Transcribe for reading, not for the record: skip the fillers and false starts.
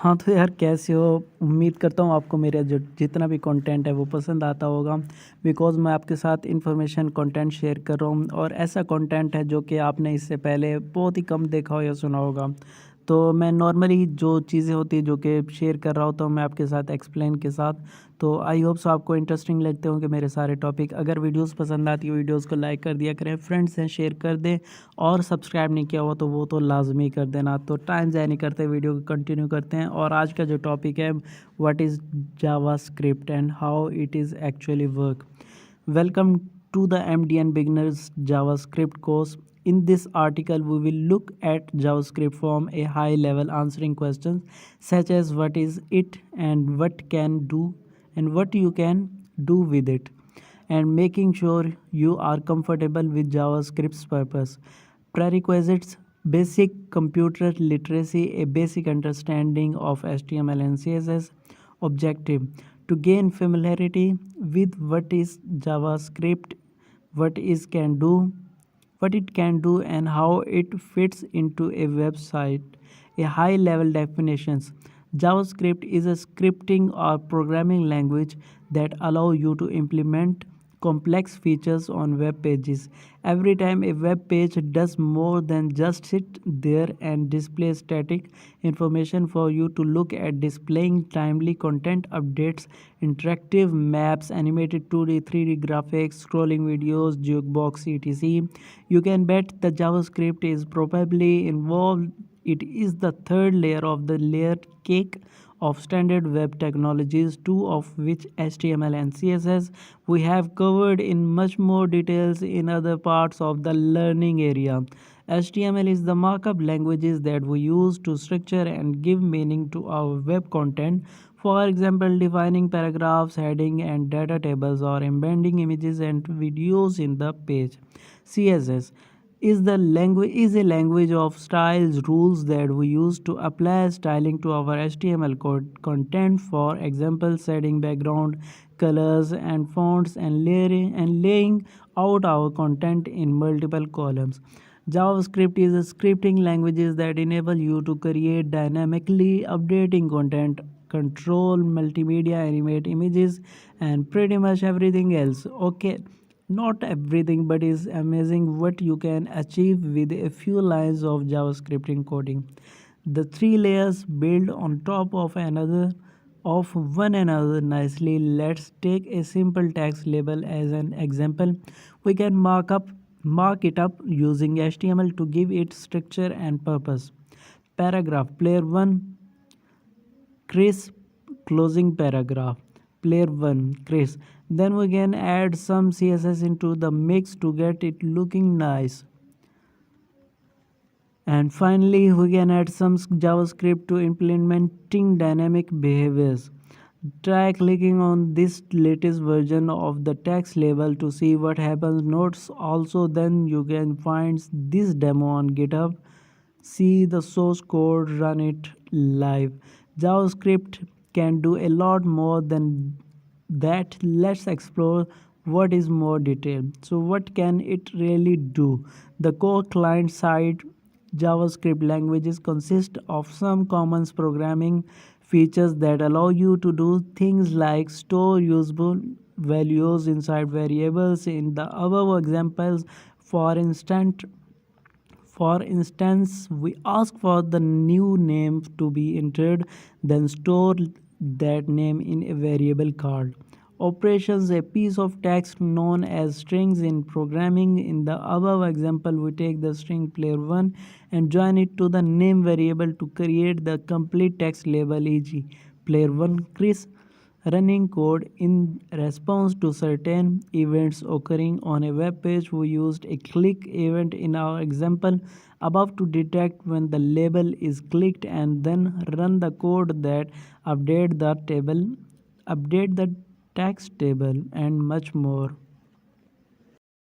हाँ, तो यार कैसे हो? उम्मीद करता हूँ आपको मेरा जो जितना भी कंटेंट है वो पसंद आता होगा। बिकॉज़ मैं आपके साथ इन्फॉर्मेशन कंटेंट शेयर कर रहा हूँ और ऐसा कंटेंट है जो कि आपने इससे पहले बहुत ही कम देखा हो या सुना होगा। तो मैं नॉर्मली जो चीज़ें होती हैं जो कि शेयर कर रहा होता हूँ मैं आपके साथ एक्सप्लेन के साथ। तो आई होप सो आपको इंटरेस्टिंग लगते होंगे मेरे सारे टॉपिक। अगर वीडियोज़ पसंद आती है वीडियोज़ को लाइक कर दिया करें, फ्रेंड्स हैं शेयर कर दें और सब्सक्राइब नहीं किया हुआ तो वो तो लाज़मी कर देना। तो टाइम ज़ाया नहीं करते, वीडियो को कंटिन्यू करते हैं। और आज का जो टॉपिक है, what is JavaScript and how it is actually work. Welcome to the MDN Beginners JavaScript course. In this article, we will look at JavaScript from a high level, answering questions such as what is it and what can do and what you can do with it, and making sure you are comfortable with JavaScript's purpose. Prerequisites: basic computer literacy, a basic understanding of HTML and CSS. Objective: to gain familiarity with what is JavaScript, what is can do, what it can do, and how it fits into a website. A high level definitions: JavaScript is a scripting or programming language that allow you to implement complex features on web pages. Every time a web page does more than just sit there and display static information for you to look at, displaying timely content updates, interactive maps, animated 2D, 3D graphics, scrolling videos, jukebox, etc. You can bet the JavaScript is probably involved. It is the third layer of the layered cake of standard web technologies, two of which, HTML and CSS, we have covered in much more details in other parts of the learning area. HTML is the markup languages that we use to structure and give meaning to our web content. For example, defining paragraphs, heading and data tables, or embedding images and videos in the page. CSS is a language of styles rules that we use to apply styling to our HTML code content. For example, setting background colors and fonts and laying out our content in multiple columns. JavaScript is a scripting languages that enable you to create dynamically updating content, control multimedia, animate images, and pretty much everything else. Okay, not everything, but it's amazing what you can achieve with a few lines of JavaScript encoding. The three layers build on top of one another nicely. Let's take a simple text label as an example. We can mark it up using HTML to give it structure and purpose. Paragraph: player 1, Chris, closing paragraph. Player 1, Chris. Then we can add some CSS into the mix to get it looking nice. And finally, we can add some JavaScript to implementing dynamic behaviors. Try clicking on this latest version of the text label to see what happens. Notes also, then you can find this demo on GitHub. See the source code, run it live. JavaScript can do a lot more than that. Let's explore what is more detailed. So what can it really do? The core client side JavaScript languages consist of some common programming features that allow you to do things like store usable values inside variables. In the above examples, for instance, we ask for the new name to be entered, then store that name in a variable called operations, a piece of text known as strings in programming. In the above example, we take the string player1 and join it to the name variable to create the complete text label, e.g. player1 Chris. Running code in response to certain events occurring on a web page. We used a click event in our example above to detect when the label is clicked and then run the code that update the text table, and much more.